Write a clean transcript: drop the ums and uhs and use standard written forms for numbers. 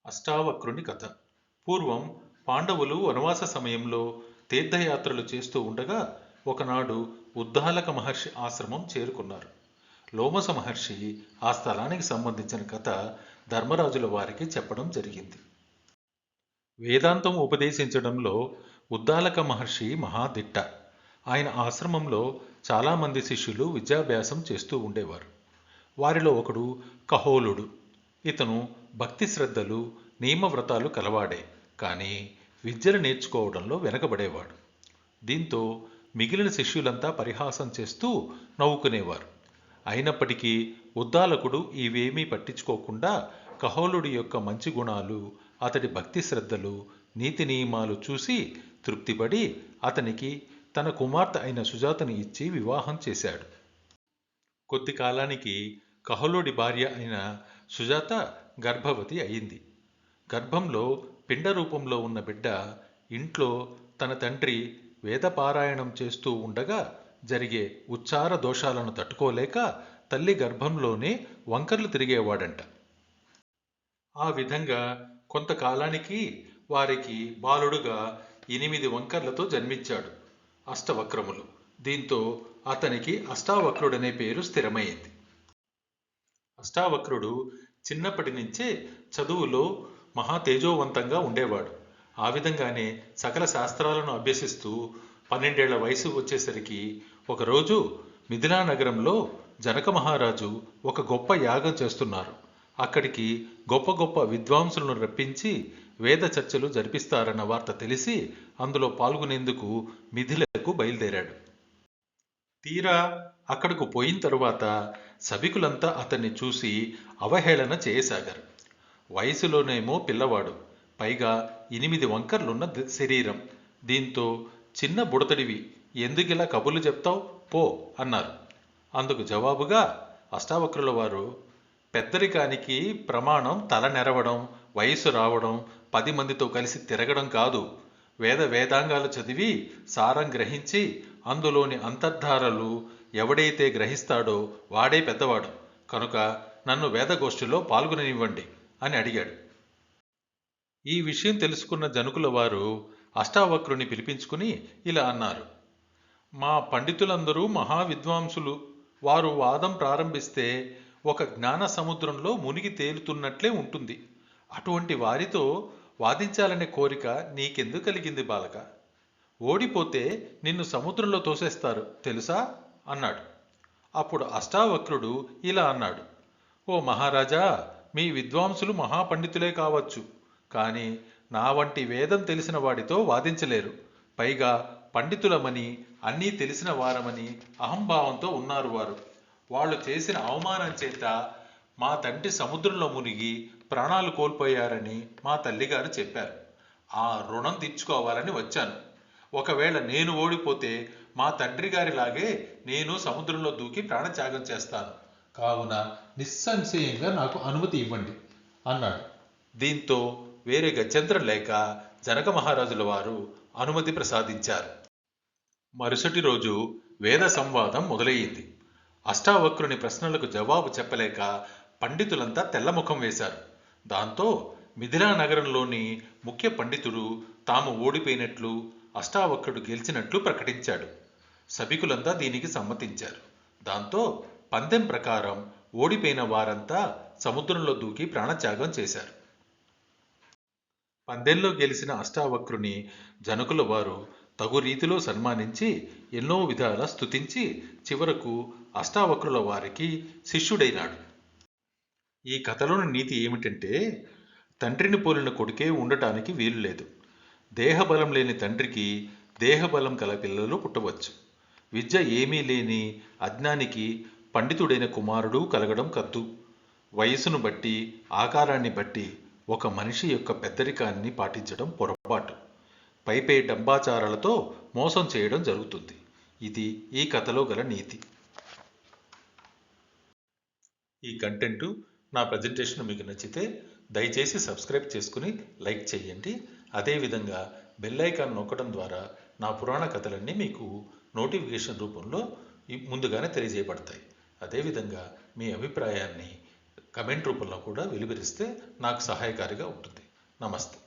అష్టావక్రుని కథ. పూర్వం పాండవులు వనవాస సమయంలో తీర్థయాత్రలు చేస్తూ ఉండగా ఒకనాడు ఉద్దాలక మహర్షి ఆశ్రమం చేరుకున్నారు. లోమస మహర్షి ఆ స్థలానికి సంబంధించిన కథ ధర్మరాజుల వారికి చెప్పడం జరిగింది. వేదాంతం ఉపదేశించడంలో ఉద్దాలక మహర్షి మహాదిట్ట. ఆయన ఆశ్రమంలో చాలామంది శిష్యులు విద్యాభ్యాసం చేస్తూ ఉండేవారు. వారిలో ఒకడు కహోలుడు. ఇతను భక్తి శ్రద్ధలు, నియమవ్రతాలు కలవాడే, కానీ విద్యను నేర్చుకోవడంలో వెనకబడేవాడు. దీంతో మిగిలిన శిష్యులంతా పరిహాసం చేస్తూ నవ్వుకునేవారు. అయినప్పటికీ ఉద్దాలకుడు ఇవేమీ పట్టించుకోకుండా కహోలుడి యొక్క మంచి గుణాలు, అతడి భక్తి శ్రద్ధలు, నీతి నియమాలు చూసి తృప్తిపడి అతనికి తన కుమార్తె అయిన సుజాతను ఇచ్చి వివాహం చేశాడు. కొద్ది కాలానికి కహలుడి భార్య అయిన సుజాత గర్భవతి అయింది. గర్భంలో పిండ రూపంలో ఉన్న బిడ్డ ఇంట్లో తన తండ్రి వేదపారాయణం చేస్తూ ఉండగా జరిగే ఉచ్చార దోషాలను తట్టుకోలేక తల్లి గర్భంలోనే వంకర్లు తిరిగేవాడంట. ఆ విధంగా కొంతకాలానికి వారికి బాలుడుగా 8 వంకర్లతో జన్మించాడు, అష్టవక్రములు. దీంతో అతనికి అష్టావక్రుడనే పేరు స్థిరమైంది. అష్టావక్రుడు చిన్నప్పటి నుంచే చదువులో మహా తేజోవంతంగా ఉండేవాడు. ఆ విధంగానే సకల శాస్త్రాలను అభ్యసిస్తూ 12 ఏళ్ల వయసు వచ్చేసరికి ఒకరోజు మిథిలా నగరంలో జనక మహారాజు ఒక గొప్ప యాగం చేస్తున్నారు. అక్కడికి గొప్ప గొప్ప విద్వాంసులను రప్పించి వేద చర్చలు జరిపిస్తారన్న వార్త తెలిసి అందులో పాల్గొనేందుకు మిథిలకు బయలుదేరాడు. తీరా అక్కడకు పోయిన తరువాత సభికులంతా అతన్ని చూసి అవహేళన చేయసాగారు. వయసులోనేమో పిల్లవాడు, పైగా 8 వంకర్లున్న శరీరం. దీంతో చిన్న బుడతడివి, ఎందుకిలా కబుర్లు చెప్తావు పో అన్నారు. అందుకు జవాబుగా అష్టావక్రుల వారు, పెద్దరికానికి ప్రమాణం తల నెరవడం, వయసు రావడం, 10 మందితో కలిసి తిరగడం కాదు. వేదాంగాలు చదివి సారం గ్రహించి అందులోని అంతర్ధారలు ఎవడైతే గ్రహిస్తాడో వాడే పెద్దవాడు. కనుక నన్ను వేదగోష్ఠిలో పాల్గొననివ్వండి అని అడిగాడు. ఈ విషయం తెలుసుకున్న జనకుల వారు అష్టావక్రుని పిలిపించుకుని ఇలా అన్నారు: మా పండితులందరూ మహావిద్వాంసులు. వారు వాదం ప్రారంభిస్తే ఒక జ్ఞాన సముద్రంలో మునిగి తేలుతున్నట్లే ఉంటుంది. అటువంటి వారితో వాదించాలనే కోరిక నీకెందుకు కలిగింది బాలక? ఓడిపోతే నిన్ను సముద్రంలో తోసేస్తారు తెలుసా అన్నాడు. అప్పుడు అష్టావక్రుడు ఇలా అన్నాడు: ఓ మహారాజా, మీ విద్వాంసులు మహాపండితులే కావచ్చు, కానీ నా వంటి వేదం తెలిసిన వాడితో వాదించలేరు. పైగా పండితులమని, అన్నీ తెలిసిన వారమని అహంభావంతో ఉన్నారు వారు. వాళ్ళు చేసిన అవమానం చేత మా తండ్రి సముద్రంలో మునిగి ప్రాణాలు కోల్పోయారని మా తల్లిగారు చెప్పారు. ఆ రుణం తీర్చుకోవాలని వచ్చాను. ఒకవేళ నేను ఓడిపోతే మా తండ్రి గారిలాగే నేను సముద్రంలో దూకి ప్రాణత్యాగం చేస్తాను. కావున నిస్సంశయంగా నాకు అనుమతి ఇవ్వండి అన్నాడు. దీంతో వేరే గత్యంతరం లేక జనక మహారాజుల వారు అనుమతి ప్రసాదించారు. మరుసటి రోజు వేద సంవాదం మొదలయ్యింది. అష్టావక్రుని ప్రశ్నలకు జవాబు చెప్పలేక పండితులంతా తెల్లముఖం వేశారు. దాంతో మిథిలా నగరంలోని ముఖ్య పండితుడు తాము ఓడిపోయినట్లు, అష్టావక్రుడు గెలిచినట్లు ప్రకటించాడు. సభికులంతా దీనికి సమ్మతించారు. దాంతో పందెం ప్రకారం ఓడిపోయిన వారంతా సముద్రంలో దూకి ప్రాణత్యాగం చేశారు. పందెంలో గెలిచిన అష్టావక్రుని జనకుల వారు తగు రీతిలో సన్మానించి ఎన్నో విధాల స్తుతించి చివరకు అష్టావక్రుల వారికి శిష్యుడైనాడు. ఈ కథలోని నీతి ఏమిటంటే, తండ్రిని పోలిన కొడుకే ఉండటానికి వీలు లేదు. దేహబలం లేని తండ్రికి దేహబలం కల పిల్లలు పుట్టవచ్చు. విద్య ఏమీ లేని అజ్ఞానికి పండితుడైన కుమారుడు కలగడం కద్దు. వయసును బట్టి, ఆకారాన్ని బట్టి ఒక మనిషి యొక్క పెద్దరికాన్ని పాటించడం పొరపాటు. పైపై డంబాచారాలతో మోసం చేయడం జరుగుతుంది. ఇది ఈ కథలో గల నీతి. ఈ కంటెంట్, నా ప్రజెంటేషన్ మీకు నచ్చితే దయచేసి సబ్స్క్రైబ్ చేసుకుని లైక్ చేయండి. అదేవిధంగా బెల్ ఐకాన్ నొక్కడం ద్వారా నా పురాణ కథలన్నీ మీకు నోటిఫికేషన్ రూపంలో ముందుగానే తెలియజేయబడతాయి. అదేవిధంగా మీ అభిప్రాయాన్ని కమెంట్ రూపంలో కూడా వెలువరిస్తే నాకు సహాయకారిగా ఉంటుంది. నమస్తే.